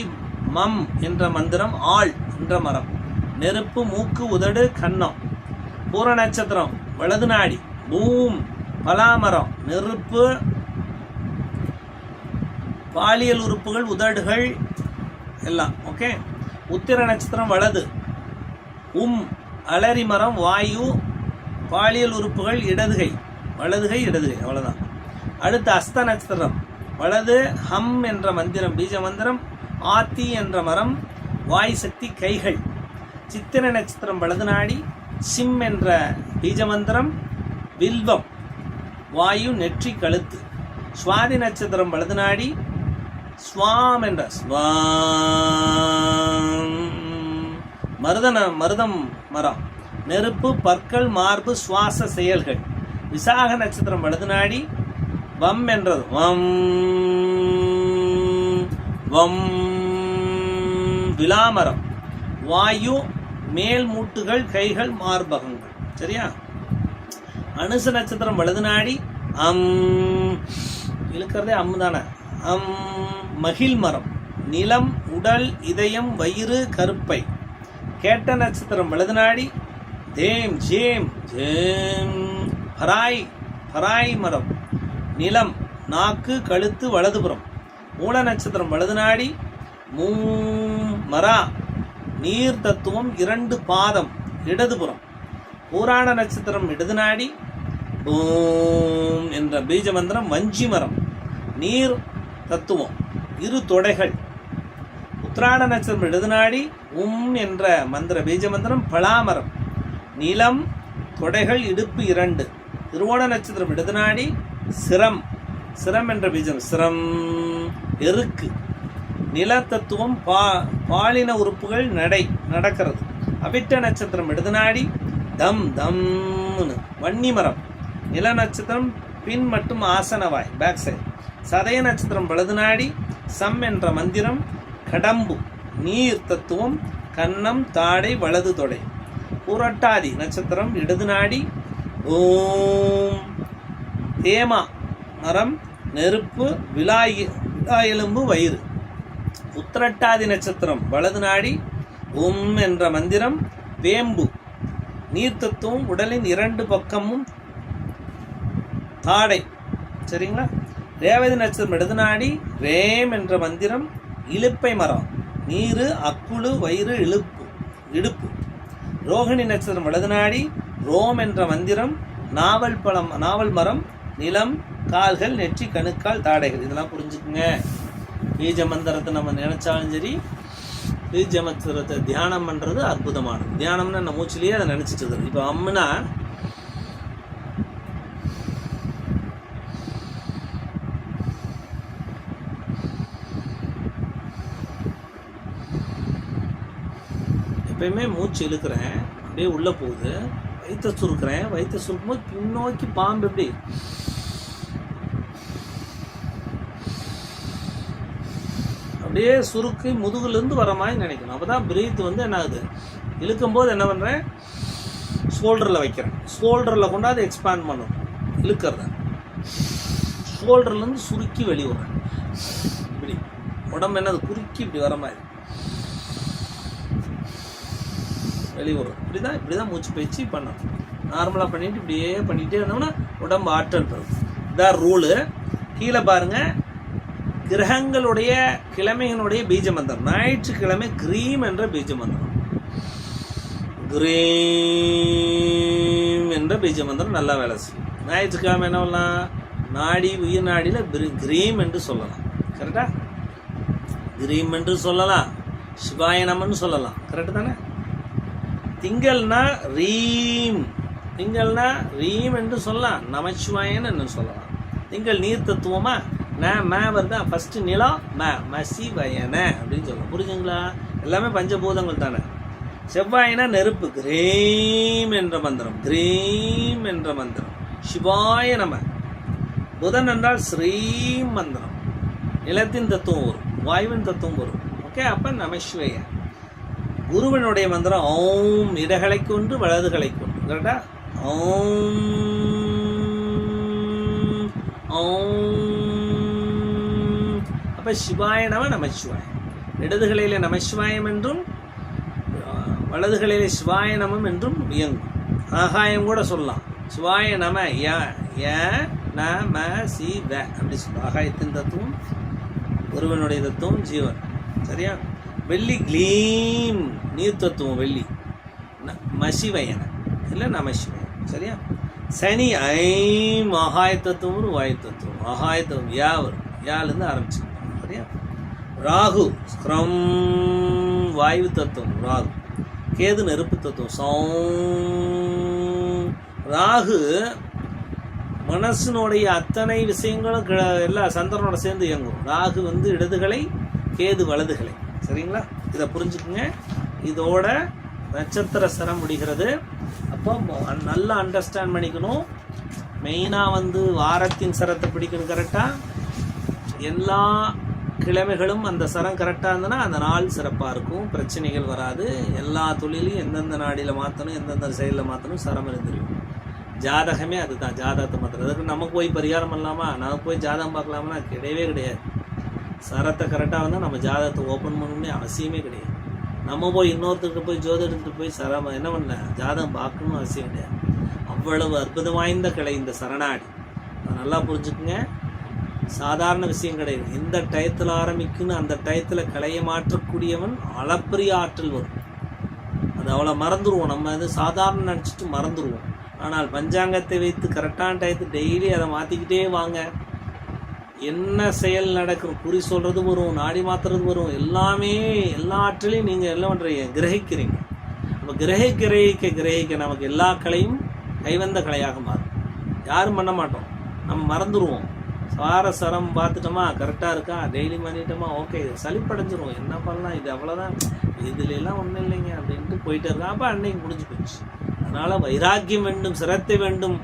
மம் என்ற மந்திரம். ஆள் என்ற மரம். நெருப்பு, மூக்கு, உதடு, கன்னம். பூர நட்சத்திரம் வலது நாடி. பூம் பலாமரம். நெருப்பு, பாலியல் உறுப்புகள், உதடுகள் எல்லாம். ஓகே. உத்திர நட்சத்திரம் வலது. அலரி மரம். வாயு, பாலியல் உறுப்புகள், இடதுகை. அவ்வளவுதான். அடுத்து அஸ்த நட்சத்திரம் வலது. ஹம் என்ற மந்திரம், பீஜ மந்திரம். ஆத்தி என்ற மரம். வாயு சக்தி, கைகள். சித்திர நட்சத்திரம் வலது நாடி. சிம் என்ற பீஜ மந்திரம். வில்வம் வாயு, நெற்றி, கழுத்து. சுவாதி நட்சத்திரம் வலது நாடி. ஸ்வாம் என்ற மருதம் மரம். நெருப்பு பற்கள் மார்பு சுவாச செயல்கள். விசாக நட்சத்திரம் வலது நாடி வம் என்றது வம் வம் விலாமரம். வாயு மேல் மூட்டுகள் கைகள் மார்பகங்கள். சரியா? அனுச நட்சத்திரம் வலது நாடி அம் இழுக்கிறதே அம்மு தானே. அம் மகிழ் மரம். நிலம் உடல் இதயம் வயிறு கருப்பை. கேட்ட நட்சத்திரம் வலது நாடி தேம் ஜேம் ஜேம் பராய் பராய் மரம். நிலம் நாக்கு கழுத்து வலதுபுறம். மூல நட்சத்திரம் வலது நாடி மரா நீர் தத்துவம் 2 பாதம் இடதுபுறம். பூராண நட்சத்திரம் இடது நாடி பூம் என்ற பீஜ மந்திரம் வஞ்சி மரம் நீர் தத்துவம் 2 தொடைகள். உத்திராட நட்சத்திரம் இடது நாடி என்ற மந்திர பீஜ மந்திரம் பலாமரம் நிலம் தொடைகள் இடுப்பு 2. திருவோண நட்சத்திரம் இடது நாடி சிரம் சிரம் என்ற பீஜம் சிரம் எருக்கு. நில தத்துவம் பாலின உறுப்புகள் நடக்கிறது. அவிட்ட நட்சத்திரம் இடது நாடி தம் தம் வன்னி மரம். நில நட்சத்திரம் பின் மற்றும் ஆசனவாய் பேக் சைடு. சதய நட்சத்திரம் வலது நாடி சம் என்ற மந்திரம் கடம்பு நீர் தத்துவம் கன்னம் தாடை வலது தொடை. பூரட்டாதி நட்சத்திரம் இடது நாடி ஓம் தேமா மரம் நெருப்பு விழா எலும்பு வயிறு. உத்திரட்டாதி நட்சத்திரம் வலது நாடி என்ற மந்திரம் வேம்பு நீர் தத்துவம் உடலின் 2 பக்கமும் தாடை. சரிங்களா? ரேவதி நட்சத்திரம் இடது நாடி ரேம் என்ற மந்திரம் இழுப்பை மரம் நீரு அக்குழு வயிறு இடுப்பு. ரோகிணி நட்சத்திரம் வலது நாடி ரோம் என்ற மந்திரம் நாவல் மரம் நிலம் கால்கள் நெற்றி கணுக்கால் தாடைகள். இதெல்லாம் புரிஞ்சுக்குங்க. பீஜ மந்திரத்தை நம்ம நினைச்சாலும் சரி, பீஜ மந்திரத்தை தியானம் பண்றது அற்புதமானது. தியானம்னா நம்ம மூச்சிலேயே அதை நினைச்சிட்டு. இப்போ அம்முனா எப்பயுமே மூச்சு இழுக்கிறேன், அப்படியே உள்ள போகுது. வயிற்ற சுருக்கிறேன், வயிற்ற சுருக்கும் போது பின்னோக்கி பாம்பு எப்படி அப்படியே சுருக்கி முதுகுலேருந்து வர மாதிரி நினைக்கணும். அப்போ தான் பிரீத் என்ன ஆகுது, இழுக்கும் போது என்ன பண்ணுறேன், ஷோல்டரில் வைக்கிறேன். ஷோல்டரில் கொண்டாந்து எக்ஸ்பேண்ட் பண்ணணும். இழுக்கிறத ஷோல்டர்லேருந்து சுருக்கி வெளிவிடுறேன். இப்படி உடம்பு என்னது குறுக்கி இப்படி வர மாதிரி வெளிவிடுறோம். இப்படி தான் மூச்சு பயிற்சி பண்ணணும். நார்மலாக பண்ணிட்டு இப்படியே பண்ணிகிட்டே இருந்தோம்னா உடம்பு ஆற்றல் பெறும். இதான் ரூலு. கீழே பாருங்கள், கிரகங்களுடைய கிழமைகளுடைய பீஜ மந்திரம். ஞாயிற்றுக்கிழமை கிரீம் என்ற பீஜ மந்திரம். கிரீம் என்ற பீஜ மந்திரம் நல்லா வேலை செய்யும். ஞாயிற்றுக்கிழமை என்ன பண்ணலாம், நாடி உயிர் நாடியில் கிரீம் என்று சொல்லலாம். கரெக்டா? கிரீம் என்று சொல்லலாம், சிவாயனம்னு சொல்லலாம். கரெக்டு தானே? திங்கள்னா ரீம், திங்கள்னா ரீம் என்று சொல்லலாம், நமச்சிவாயன் என்று சொல்லலாம். திங்கள் நீர் தத்துவமா வருதா, ஃபர்ஸ்ட் நிலம் மசிவயன அப்படின்னு சொல்லலாம். புரிஞ்சுங்களா? எல்லாமே பஞ்சபூதங்கள் தானே. செவ்வாயினா நெருப்பு, கிரீம் என்ற மந்திரம், கிரீம் என்ற மந்திரம். சிவாய நம. புதன் என்றால் ஸ்ரீம் மந்திரம். நிலத்தின் தத்துவம் வரும், வாயுவின் தத்துவம் வரும். ஓகே, அப்ப நமசிவய. குருவனுடைய மந்திரம் ஓம், இடகளை கொண்டு வலதுகளை கொண்டு. கரெக்டா? ஓம் ஓம். அப்ப சிவாய நம நமசிவாயம். இடதுகளிலே நமசிவாயம் என்றும் வலதுகளிலே சிவாய நமம் என்றும் இயங்கும். ஆகாயம் கூட சொல்லலாம். சிவாய நம நம சிவ அப்படி சொல்லுவோம். ஆகாயத்தின் தத்துவம், ஒருவனுடைய தத்துவம் ஜீவன். சரியா? வெள்ளி கிளீம், நீர் தத்துவம் வெள்ளி, மசிவயன இல்லை நமசிவயன். சரியா? சனி ஐம், ஆகாய தத்துவம் வாயு தத்துவம். ஆகாய தத்துவம் யா வரும், யாலேருந்து ஆரம்பிச்சு. சரியா? ராகு ஸ்க்ரம், வாயு தத்துவம் ராகு. கேது நெருப்பு தத்துவம் சௌம். ராகு மனசினுடைய அத்தனை விஷயங்களும் எல்லாம் சந்திரனோட சேர்ந்து இயங்கும். ராகு இடதுகளை, கேது வலதுகளை. சரிங்களா? இதை புரிஞ்சுக்குங்க. இதோட நட்சத்திர சரம் முடிகிறது. அப்போ நல்லா அண்டர்ஸ்டாண்ட் பண்ணிக்கணும். மெயினாக வந்து வாரத்தின் சரத்தை பிடிக்கணும் கரெக்டாக. எல்லா கிழமைகளும் அந்த சரம் கரெக்டாக இருந்ததுன்னா அந்த நாள் சிறப்பாக இருக்கும், பிரச்சனைகள் வராது. எல்லா தொழிலையும் எந்தெந்த நாடியில் மாற்றணும், எந்தெந்த செயலில் மாற்றணும் சரம் இருந்துருக்கும். ஜாதகமே அதுதான், ஜாதகத்தை மாத்திரம். அதுக்கு நமக்கு போய் பரிகாரம் பண்ணலாமா, நமக்கு போய் ஜாதகம் பார்க்கலாமா, கிடையவே கிடையாது. சரத்தை கரெக்டாக வந்தால் நம்ம ஜாதகத்தை ஓப்பன் பண்ணணும்னே அவசியமே கிடையாது. நம்ம போய் இன்னொருத்தருக்கு போய் ஜோதிடத்துக்கு போய் சரம் என்ன பண்ணல, ஜாதகம் பார்க்கணும்னு அவசியம் கிடையாது. அவ்வளவு அற்புதம் வாய்ந்த கிளை இந்த சரணாடி. நல்லா புரிஞ்சுக்குங்க, சாதாரண விஷயம் கிடையாது. எந்த டயத்தில் ஆரம்பிக்குன்னு அந்த டயத்தில் கிளையை மாற்றக்கூடியவன் அளப்பரிய ஆற்றல் வரும். அது அவ்வளோ மறந்துடுவோம், நம்ம அது சாதாரண நினச்சிட்டு மறந்துடுவோம். ஆனால் பஞ்சாங்கத்தை வைத்து கரெக்டான டயத்து டெய்லி அதை மாற்றிக்கிட்டே வாங்க. என்ன செயல் நடக்கும், குறி சொல்கிறது வரும், நாடி மாற்றுறது வரும், எல்லாமே எல்லா ஆற்றலையும் நீங்கள் என்ன பண்ணுறீங்க, கிரகிக்கிறீங்க. நம்ம கிரகிக்க நமக்கு எல்லா கலையும் கைவந்த கலையாக மாறும். யாரும் பண்ண மாட்டோம், நம்ம மறந்துடுவோம். சரம் பார்த்துட்டோமா, கரெக்டாக இருக்கா, டெய்லி பண்ணிட்டோமா, ஓகே, இது சளிப்படைஞ்சிரும், என்ன பண்ணலாம், இது அவ்வளோதான், இதுல எல்லாம் ஒன்றும் இல்லைங்க அப்படின்ட்டு போயிட்டு இருக்கா. அப்போ அன்னைக்கு முடிஞ்சு போச்சு. அதனால் வைராக்கியம் வேண்டும், சிரத்தை வேண்டும்,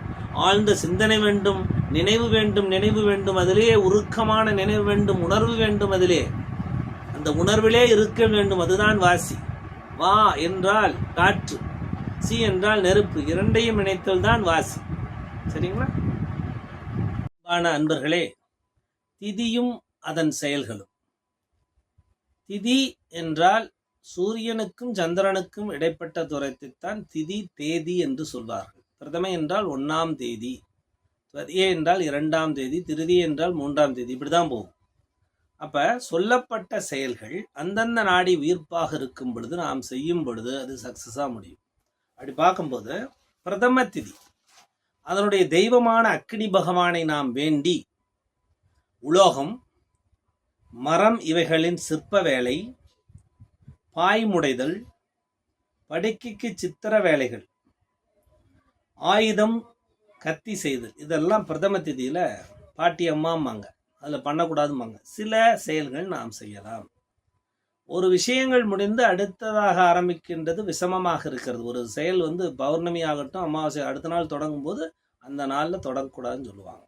ஆழ்ந்த சிந்தனை வேண்டும், நினைவு வேண்டும், அதிலே உருக்கமான நினைவு வேண்டும், உணர்வு வேண்டும், அதிலே அந்த உணர்விலே இருக்க வேண்டும். அதுதான் வாசி. வா என்றால் காற்று, சி என்றால் நெருப்பு, இரண்டையும் இணைத்தல் தான் வாசி. சரிங்களா அன்பர்களே? திதியும் அதன் செயல்களும். திதி என்றால் சூரியனுக்கும் சந்திரனுக்கும் இடைப்பட்ட தூரத்தைத்தான் திதி தேதி என்று சொல்வார்கள். பிரதமை என்றால் 1ஆம் தேதி, துவதியை என்றால் 2ஆம் தேதி, திருதி என்றால் 3ஆம் தேதி, இப்படிதான் போகும். அப்ப சொல்லப்பட்ட செயல்கள் அந்தந்த நாடி உயிர்ப்பாக இருக்கும் பொழுது, நாம் செய்யும் பொழுது அது சக்சஸா முடியும். அப்படி பார்க்கும்போது பிரதம திதி, அதனுடைய தெய்வமான அக்னி பகவானை நாம் வேண்டி உலோகம், மரம் இவைகளின் சிற்ப வேலை, பாய்முடைதல், படுக்கைக்கு சித்திர வேலைகள், ஆயுதம் கத்தி செய்தல், இதெல்லாம் பிரதம திதியில பாட்டி அம்மாம்பாங்க, அதில் பண்ணக்கூடாதும்பாங்க. சில செயல்கள் நாம் செய்யலாம். ஒரு விஷயங்கள் முடிந்து அடுத்ததாக ஆரம்பிக்கின்றது விஷமமாக இருக்கிறது. ஒரு செயல் வந்து பௌர்ணமி ஆகட்டும், அமாவாசை அடுத்த நாள் தொடங்கும் போது அந்த நாளில் தொடங்கக்கூடாதுன்னு சொல்லுவாங்க.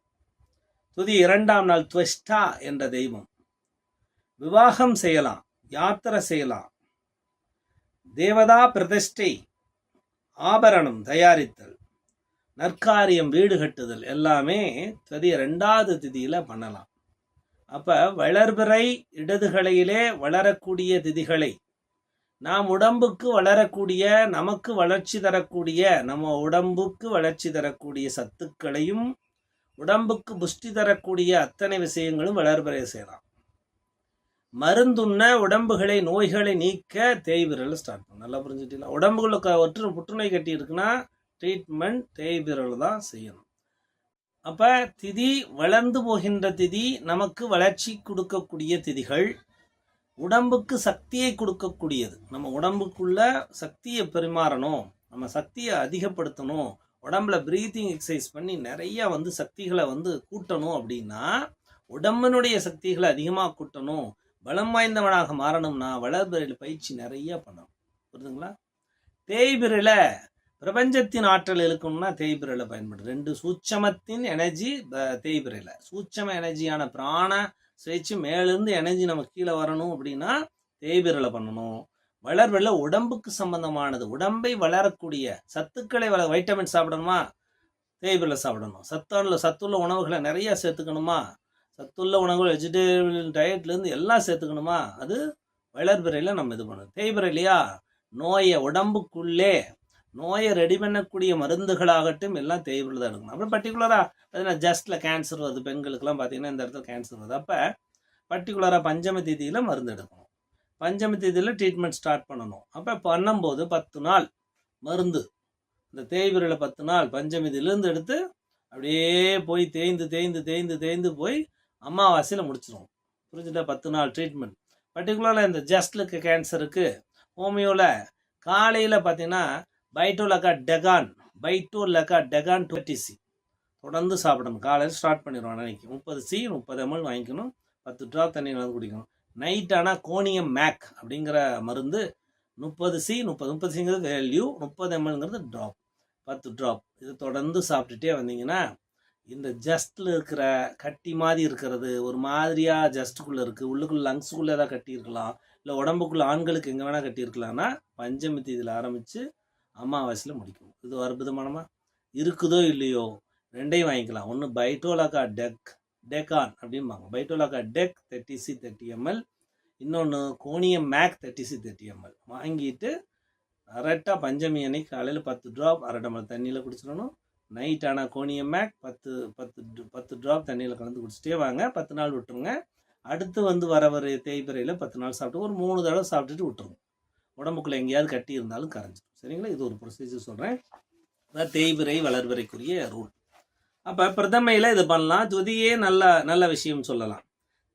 துதி 2ஆம் நாள் துவஷ்டா என்ற தெய்வம். விவாகம் செய்யலாம், யாத்திரை செய்யலாம், தேவதா பிரதிஷ்டை, ஆபரணம் தயாரித்தல், நற்காரியம் வீடு கட்டுதல் எல்லாமே துதி 2ஆவது திதியில பண்ணலாம். அப்ப வளர்பிறை இடதுகளையிலே வளரக்கூடிய திதிகளை, நாம் உடம்புக்கு வளரக்கூடிய, நமக்கு வளர்ச்சி தரக்கூடிய, நம்ம உடம்புக்கு வளர்ச்சி தரக்கூடிய சத்துக்களையும் உடம்புக்கு புஷ்டி தரக்கூடிய அத்தனை விஷயங்களும் வளர்பிறை செய்யலாம். மருந்துண்ண உடம்புகளை நோய்களை நீக்க தேய்விரல் ஸ்டார்ட் பண்ணும். நல்லா புரிஞ்சுட்டீங்களா? உடம்புகளுக்கு புற்றுநோய் கட்டி இருக்குன்னா ட்ரீட்மெண்ட் தேய்விரல் தான் செய்யணும். அப்ப திதி வளர்ந்து போகின்ற திதி, நமக்கு வளர்ச்சி கொடுக்கக்கூடிய திதிகள், உடம்புக்கு சக்தியை கொடுக்கக்கூடியது. நம்ம உடம்புக்குள்ள சக்தியை பெருமாறணும், நம்ம சக்தியை அதிகப்படுத்தணும், உடம்புல பிரீத்திங் எக்ஸசைஸ் பண்ணி நிறைய வந்து சக்திகளை வந்து கூட்டணும். அப்படின்னா உடம்பினுடைய சக்திகளை அதிகமாக கூட்டணும், பலம் வாய்ந்தவனாக மாறணும்னா வளர்பிறையில் பயிற்சி நிறைய பண்ணணும். புரியுதுங்களா? தேய்பிரையில பிரபஞ்சத்தின் ஆற்றல் இருக்கணும்னா தேய்பிரையில பயன்படுது. 2 சூட்சமத்தின் எனர்ஜி தேய்பிரையில, சூட்சம எனர்ஜியான பிராண சுழற்சி மேலிருந்து எனர்ஜி நம்ம கீழே வரணும் அப்படின்னா தேய்பிரையில பண்ணணும். வளர்பிறையில உடம்புக்கு சம்பந்தமானது, உடம்பை வளரக்கூடிய சத்துக்களை வைட்டமின் சாப்பிடணுமா, தேய்பிரையில சாப்பிடணும். சத்துள்ள உணவுகளை நிறைய சேர்த்துக்கணுமா, சத்துள்ள உணவுகள் வெஜிடேரியன் டயட்லேருந்து எல்லாம் சேர்த்துக்கணுமா, அது வளர்பிறையில் நம்ம இது பண்ணணும். தேய்பிரையிலையா நோயை உடம்புக்குள்ளே நோயை ரெடி பண்ணக்கூடிய மருந்துகளாகட்டும் எல்லாம் தேய்பிரையில் தான் எடுக்கணும். அப்புறம் பர்டிகுலராக பார்த்தீங்கன்னா ஜஸ்ட்ல கேன்சர் வருது, பெண்களுக்கெல்லாம் பார்த்தீங்கன்னா இந்த இடத்துல கேன்சர் வருது. அப்போ பர்டிகுலராக பஞ்சம தேதியில் மருந்து எடுக்கணும், பஞ்சம தேதியில் ட்ரீட்மெண்ட் ஸ்டார்ட் பண்ணணும். அப்போ பண்ணும்போது 10 நாள் மருந்து, இந்த தேய்பிரையில் 10 நாள் பஞ்சமதியிலேருந்து எடுத்து அப்படியே போய் தேய்ந்து போய் அமாவாசையில் முடிச்சிடும். புரிஞ்சுட்டா? 10 நாள் ட்ரீட்மெண்ட். பர்டிகுலராக இந்த ஜஸ்ட்லுக்கு கேன்சருக்கு ஹோமியோவில் காலையில் பார்த்தீங்கன்னா பைட்டோலக்கா டெகான் 20C தொடர்ந்து சாப்பிடணும். காலையில் ஸ்டார்ட் பண்ணிடுவோம். அன்னைக்கு 30C 30 ml வாங்கிக்கணும், 10 ட்ராப் தண்ணி வந்து குடிக்கணும். நைட் ஆனால் கோனியம் மேக் அப்படிங்கிற மருந்து 30C 30Cங்கிறது வேல்யூ, 30 mlங்கிறது ட்ராப், 10 ட்ராப். இது தொடர்ந்து சாப்பிட்டுட்டே வந்தீங்கன்னா இந்த ஜஸ்ட்டில் இருக்கிற கட்டி மாதிரி இருக்கிறது ஒரு மாதிரியாக ஜஸ்ட்டுக்குள்ளே இருக்குது, உள்ளுக்குள்ளே லங்ஸுக்குள்ளே ஏதாவது கட்டியிருக்கலாம், இல்லை உடம்புக்குள்ளே ஆண்களுக்கு எங்கே வேணால் கட்டியிருக்கலாம்னா பஞ்சமி தேதியில் ஆரம்பித்து அமாவாசையில் முடிக்கும். இது அற்புதமானமா இருக்குதோ இல்லையோ ரெண்டையும் வாங்கிக்கலாம். ஒன்று பைட்டோலாக்கா டெக்கான் அப்படிம்பாங்க, பைட்டோலாக்கா டெக் 30C 30 ml, இன்னொன்று கோனியம் மேக் 30C 30 ml வாங்கிட்டு கரெக்டாக பஞ்சமி அன்னைக்கு காலையில் 10 ட்ராப் அரை டம்ளர் தண்ணியில் குடிச்சிடணும். நைட் ஆனால் கோனியம் மேக் 10 ட்ராப் தண்ணியில் கலந்து குடிச்சிட்டே வாங்க. 10 நாள் விட்டுருங்க. அடுத்து வர தேய்பிரையில் 10 நாள் சாப்பிட்டு ஒரு 3 தடவை சாப்பிட்டுட்டு விட்டுருங்க. உடம்புக்குள்ளே எங்கேயாவது கட்டி இருந்தாலும் கரைஞ்சிடும். சரிங்களா? இது ஒரு ப்ரொசீஜர் சொல்கிறேன். அதான் தேய்பிரை வளர்பிறைக்குரிய ரூல். அப்போ பிரதமையில் இது பண்ணலாம். துதியே நல்ல விஷயம் சொல்லலாம்.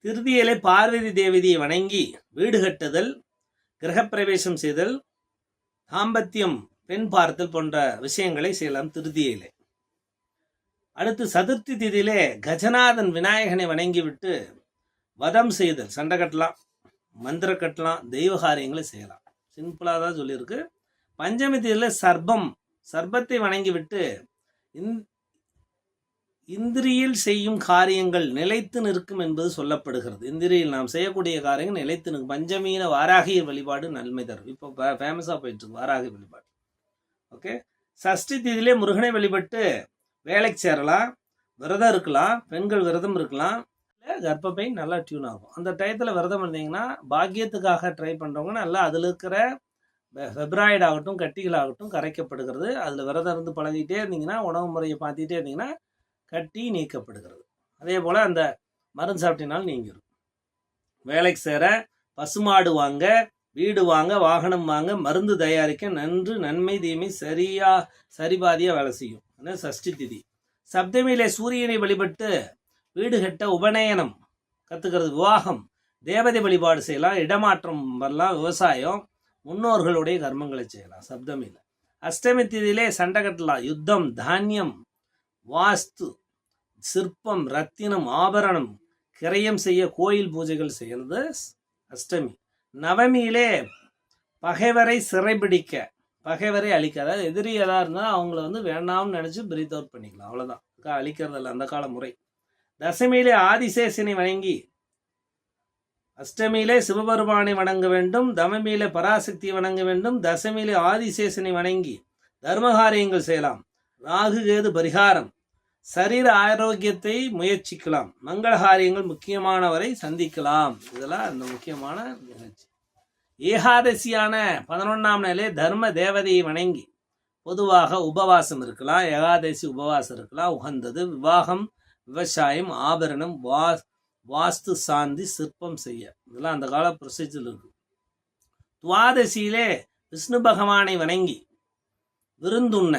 திருதியிலே பார்வதி தேவதியை வணங்கி வீடு கட்டுதல், கிரகப்பிரவேசம் செய்தல், தாம்பத்தியம் பெண் பார்த்தல் போன்ற விஷயங்களை செய்யலாம் திருதியிலே. அடுத்து சதுர்த்தி திதியிலே கஜநாதன் விநாயகனை வணங்கிவிட்டு வதம் செய்தல், சண்டை கட்டலாம், மந்திர கட்டலாம், தெய்வ காரியங்களை செய்யலாம். சிம்பிளாக தான் சொல்லியிருக்கு. பஞ்சமி திதியில் சர்பத்தை வணங்கிவிட்டு இந்திரியில் செய்யும் காரியங்கள் நிலைத்து நிற்கும் என்பது சொல்லப்படுகிறது. இந்திரியில் நாம் செய்யக்கூடிய காரியங்கள் நிலைத்து நிற்கும். பஞ்சமியில வாராகி வழிபாடு நன்மை தரும். இப்போ ஃபேமஸாக போயிட்டு இருக்கு வாராகி வழிபாடு. ஓகே. சஷ்டி திதியிலே முருகனை வழிபட்டு வேலைக்கு சேரலாம், விரதம் இருக்கலாம், பெண்கள் விரதம் இருக்கலாம், கர்ப்பப்பை நல்லா டியூன் ஆகும். அந்த டயத்தில் விரதம் இருந்தீங்கன்னா பாக்கியத்துக்காக ட்ரை பண்ணுறவங்க நல்லா அதில் இருக்கிற ஃபெப்ராய்டு ஆகட்டும் கட்டிகள் ஆகட்டும் கரைக்கப்படுகிறது. அதில் விரதம் இருந்து பழகிட்டே இருந்தீங்கன்னா உணவு முறையை பார்த்துட்டே இருந்தீங்கன்னா கட்டி நீக்கப்படுகிறது. அதே போல் அந்த மருந்து சாப்பிட்டினாலும் நீங்கிடும். வேலைக்கு சேர பசுமாடு வாங்க, வீடு வாங்க, வாகனம் வாங்க, மருந்து தயாரிக்க நன்மை தீமை சரிபாதியாக வேலை செய்யும். சஷ்டி திதி. சப்தமியிலே சூரியனை வழிபட்டு வீடு கட்ட, உபநயனம் கற்றுக்கிறது, விவாகம், தேவதை வழிபாடு செய்யலாம், இடமாற்றம் வரலாம், விவசாயம், முன்னோர்களுடைய கர்மங்களை செய்யலாம் சப்தமியில். அஷ்டமி திதியிலே சண்டை கட்டலாம், யுத்தம், தானியம், வாஸ்து, சிற்பம், ரத்தினம், ஆபரணம், கிரயம் செய்ய, கோயில் பூஜைகள் செய்கிறது அஷ்டமி. நவமியிலே பகைவரை சிறைபிடிக்க, பகைவரை அழிக்க, அதாவது எதிரி எதாக இருந்தால் அவங்கள வேண்டாம்னு நினச்சி பிரீத் அவுட் பண்ணிக்கலாம், அவ்வளோதான். அழிக்கிறதில்ல அந்த கால முறை. தசமியிலே ஆதிசேஷனை வணங்கி, அஷ்டமியிலே சிவபெருமானை வணங்க வேண்டும், தவமியிலே பராசக்தியை வணங்க வேண்டும், தசமியிலே ஆதிசேஷனை வணங்கி தர்மகாரியங்கள் செய்யலாம், ராகு கேது பரிகாரம், சரீர ஆரோக்கியத்தை முயற்சிக்கலாம், மங்களகாரியங்கள் முக்கியமானவரை சந்திக்கலாம். இதெல்லாம் அந்த முக்கியமான நிகழ்ச்சி. ஏகாதசியான 11ஆம் நாளே தர்ம தேவதையை வணங்கி பொதுவாக உபவாசம் இருக்கலாம், ஏகாதசி உபவாசம் இருக்கலாம், உகந்தது. விவாகம், விவசாயம், ஆபரணம், வாஸ்து சாந்தி, சிற்பம் செய்ய, இதெல்லாம் அந்த கால ப்ரொசீஜர் இருக்கு. துவாதசியிலே விஷ்ணு பகவானை வணங்கி விருந்துண்ண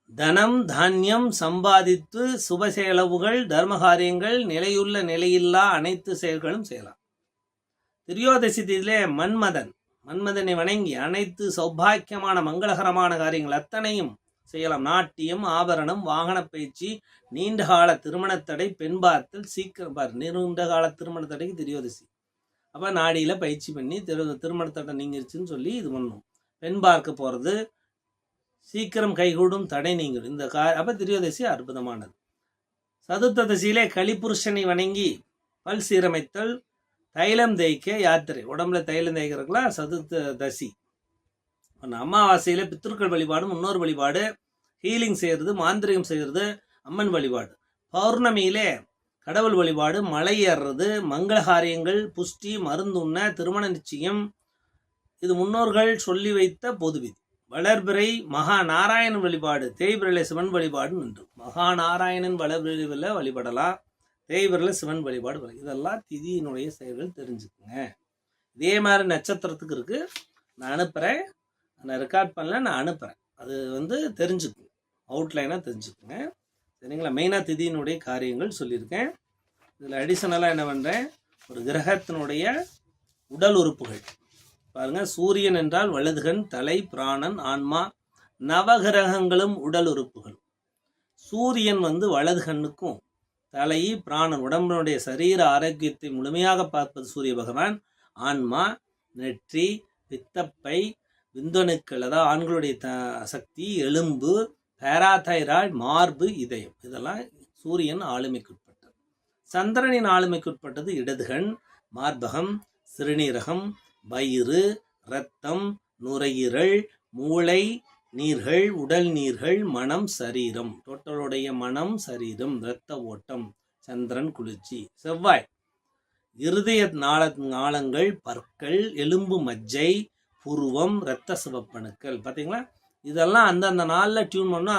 தனம் தானியம் சம்பாதித்து சுப செலவுகள், தர்மகாரியங்கள், நிலையுள்ள நிலையில்லா அனைத்து செயல்களும் செய்யலாம். திரியோதசி திதியிலே மன்மதனை வணங்கி அனைத்து சௌபாக்கியமான மங்களகரமான காரியங்கள் அத்தனையும் செய்யலாம். நாட்டியம், ஆபரணம், வாகன பயிற்சி, நீண்டகால திருமணத்தடை, பெண் பார்த்தல், சீக்கிரம் நீண்ட திருமண தடைக்கு திரியோதசி. அப்போ நாடியில் பயிற்சி பண்ணி திருமணத்தடை நீங்கிருச்சுன்னு சொல்லி இது பண்ணும். பெண் பார்க்க போகிறது, சீக்கிரம் கைகூடும், தடை நீங்கிடும். இந்த அப்போ திரியோதசி அற்புதமானது. சதுர்த்ததசியிலே கலிபுருஷனை வணங்கி பல் சீரமைத்தல், தைலம் தேய்க்க யாத்திரை, உடம்புல தைலம் தேய்க்கிறதுக்குலாம் சதுர்த்ததசி. அமாவாசையில் பித்ருக்கள் வழிபாடு, முன்னோர் வழிபாடு, ஹீலிங் செய்கிறது, மாந்திரிகம் செய்கிறது, அம்மன் வழிபாடு. பௌர்ணமியிலே கடவுள் வழிபாடு, மலை ஏறுறது, மங்களகாரியங்கள், புஷ்டி, மருந்துண்ண, திருமண நிச்சயம். இது முன்னோர்கள் சொல்லி வைத்த பொது விதி. வளர்பிறை மகா நாராயணன் வழிபாடு, தேய்பிரையில் சிவன் வழிபாடு நின்று. மகா நாராயணன் வளர்பிறையில் வழிபடலாம், தேய்பிரையில் சிவன் வழிபாடு. இதெல்லாம் திதியினுடைய செயல்கள் தெரிஞ்சுக்குங்க. இதே மாதிரி நட்சத்திரத்துக்கு இருக்கு, நான் அனுப்புகிறேன், நான் ரெக்கார்ட் பண்ணல, நான் அனுப்புகிறேன். அது தெரிஞ்சுக்குங்க, அவுட்லைனாக தெரிஞ்சுக்குங்க. சரிங்களா? மெயினாக திதியினுடைய காரியங்கள் சொல்லியிருக்கேன். இதில் அடிஷனலாக என்ன பண்ணுறேன், ஒரு கிரகத்தினுடைய உடல் உறுப்புகள் பாருங்கள். சூரியன் என்றால் வலதுகண், தலை, பிராணன், ஆன்மா. நவகிரகங்களும் உடல் உறுப்புகள். சூரியன் வலது கண்ணுக்கும், தலை, பிராணன், உடம்பினுடைய சரீர ஆரோக்கியத்தை முழுமையாக பார்ப்பது சூரிய பகவான். ஆன்மா, நெற்றி, பித்தப்பை, விந்தணுக்கள் அதாவது ஆண்களுடைய சக்தி, எலும்பு, பேராதைராய்டு, மார்பு, இதயம், இதெல்லாம் சூரியன் ஆளுமைக்குட்பட்டது. சந்திரனின் ஆளுமைக்குட்பட்டது இடதுகண், மார்பகம், சிறுநீரகம், வயிறு, இரத்தம், நுரையீரல், மூளை, நீர்கள், உடல் நீர்கள், மனம், சரீரம், டோட்டலுடைய மனம், சரீரம், இரத்த ஓட்டம், சந்திரன் குளிர்ச்சி. செவ்வாய் இருதய நாளங்கள், பற்கள், எலும்பு மஜ்ஜை, புருவம், இரத்த சிவப்பணுக்கள். பார்த்தீங்களா, இதெல்லாம் அந்தந்த நாளில் டியூன் பண்ணும்.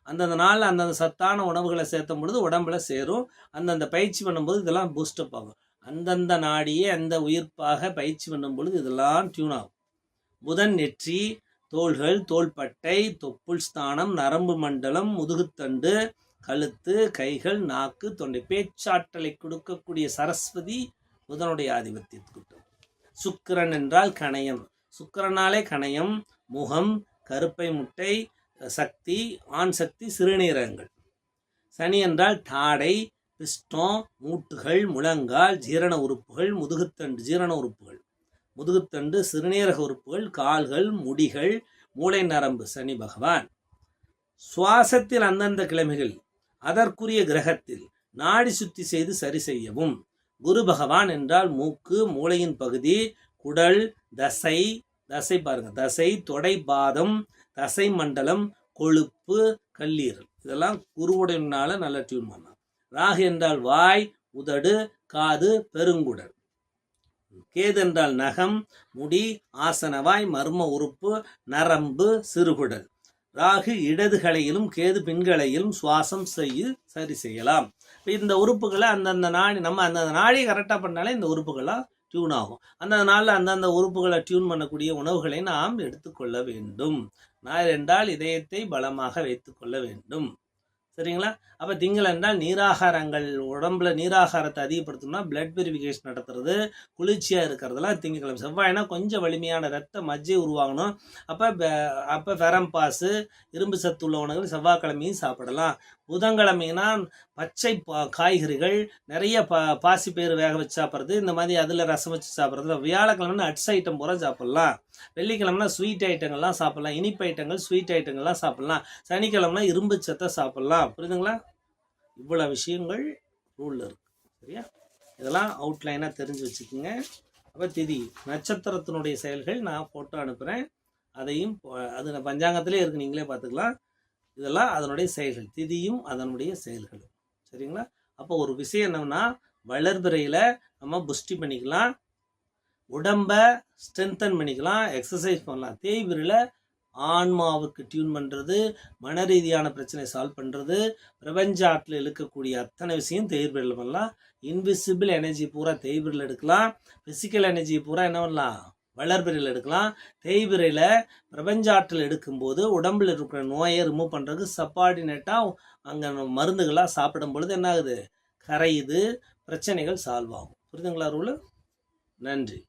அந்தந்த நாளில் அந்தந்த சத்தான உணவுகளை சேர்த்தும் பொழுது உடம்புல சேரும். அந்தந்த பயிற்சி பண்ணும்போது இதெல்லாம் பூஸ்டப் ஆகும். அந்தந்த நாடியே அந்த உயிர்ப்பாக பயிற்சி பண்ணும் பொழுது இதெல்லாம் டியூன் ஆகும். புதன் நெற்றி, தோள்கள், தோள்பட்டை, தொப்புள் ஸ்தானம், நரம்பு மண்டலம், முதுகுத்தண்டு, கழுத்து, கைகள், நாக்கு, தொண்டை, பேச்சாற்றலை கொடுக்கக்கூடிய சரஸ்வதி புதனுடைய ஆதிபத்தியத்துக்கு. சுக்கிரன் என்றால் கணையம், சுக்கிரனாலே கணையம், முகம், கருப்பை முட்டை, சக்தி, ஆண் சக்தி, சிறுநீரகங்கள். சனி என்றால் தாடை, பிஸ்டம், மூட்டுகள், முழங்கால், ஜீரண உறுப்புகள், முதுகுத்தண்டு, ஜீரண உறுப்புகள், முதுகுத்தண்டு, சிறுநீரக உறுப்புகள், கால்கள், முடிகள், மூளை நரம்பு. சனி பகவான் சுவாசத்தில் அந்தந்த கிழமைகள் அதற்குரிய கிரகத்தில் நாடி சுத்தி செய்து சரி செய்யவும். குரு பகவான் என்றால் மூக்கு, மூளையின் பகுதி, குடல், தசை, பாருங்க, தசை, தொடை, பாதம், தசை மண்டலம், கொழுப்பு, கல்லீரல், இதெல்லாம் குருவுடனால நல்ல டியூன் பண்ணலாம். ராகு என்றால் வாய், உதடு, காது, பெருங்குடல். கேது என்றால் நகம், முடி, ஆசனவாய், மர்ம உறுப்பு, நரம்பு, சிறுகுடல். ராகு இடதுகளையிலும் கேது பின்களையிலும் சுவாசம் சரி செய்யலாம். இந்த உறுப்புகளை அந்தந்த நாடி நம்ம அந்தந்த நாடியை கரெக்டாக பண்ணாலே இந்த உறுப்புகளாக டியூன் ஆகும். அந்தந்த நாளில் அந்தந்த உறுப்புகளை டியூன் பண்ணக்கூடிய உணவுகளை நாம் எடுத்துக்கொள்ள வேண்டும். ஞாயிறு என்றால் இதயத்தை பலமாக வைத்துக்கொள்ள வேண்டும். சரிங்களா? அப்போ திங்கள் என்றால் நீராகாரங்கள், உடம்புல நீராகாரத்தை அதிகப்படுத்தணும்னா பிளட் பியூரிஃபிகேஷன் நடத்துறது, குளிர்ச்சியாக இருக்கிறதுலாம் திங்கக்கிழமை. செவ்வாய்னா கொஞ்சம் வலிமையான ரத்த மஜ்ஜை உருவாகணும். அப்போ ஃபெரம் பாசு, இரும்பு சத்து உள்ள உணவுகள் செவ்வாய்க்கிழமையும் சாப்பிடலாம். புதன்கிழமைனா பச்சை காய்கறிகள், நிறைய பாசிப்பயிறு வேக வச்சு சாப்பிட்றது, இந்த மாதிரி அதில் ரசம் வச்சு சாப்பிட்றது. வியாழக்கிழமைனா நட்ஸ் ஐட்டம் பூரா சாப்பிட்லாம். வெள்ளிக்கிழமைனா ஸ்வீட் ஐட்டங்கள்லாம் சாப்பிட்லாம், இனிப்பு ஐட்டங்கள், ஸ்வீட் ஐட்டங்கள்லாம் சாப்பிட்லாம். சனிக்கிழமைனா இரும்பு சத்தை சாப்பிட்லாம். புரியுதுங்களா? இவ்வளோ விஷயங்கள் ரூலில் இருக்குது. சரியா? இதெல்லாம் அவுட்லைனாக தெரிஞ்சு வச்சுக்கோங்க. அப்போ திதி நட்சத்திரத்தினுடைய செயல்கள் நான் ஃபோட்டோ அனுப்புகிறேன். அதையும் அது பஞ்சாங்கத்திலே இருக்குது, நீங்களே பார்த்துக்கலாம். இதெல்லாம் அதனுடைய செயல்கள், திதியும் அதனுடைய செயல்களும். சரிங்களா? அப்போ ஒரு விஷயம் என்னன்னா, வளர்பிறையில் நம்ம புஷ்டி பண்ணிக்கலாம், உடம்ப ஸ்ட்ரென்தன் பண்ணிக்கலாம், எக்ஸசைஸ் பண்ணலாம். தேய்பிறையில் ஆன்மாவுக்கு டியூன் பண்ணுறது, மன ரீதியான பிரச்சனை சால்வ் பண்ணுறது, பிரபஞ்ச ஆற்றில் இழுக்கக்கூடிய அத்தனை விஷயம் தேய்பிறையில் பண்ணலாம். இன்விசிபிள் எனர்ஜி பூரா தேய்பிறையில் எடுக்கலாம். ஃபிசிக்கல் எனர்ஜி பூரா என்ன பண்ணலாம்? வளர்பிறையில் எடுக்கலாம். தேய்பிறையில் பிரபஞ்ச ஆற்றல் எடுக்கும்போது உடம்புல இருக்கிற நோயை ரிமூவ் பண்ணுறதுக்கு சப்பார்டினேட்டாக அங்கே மருந்துகளாக சாப்பிடும் பொழுது என்ன ஆகுது? கரையுது, பிரச்சனைகள் சால்வ் ஆகும். புரியுதுங்களா ரூலு? நன்றி.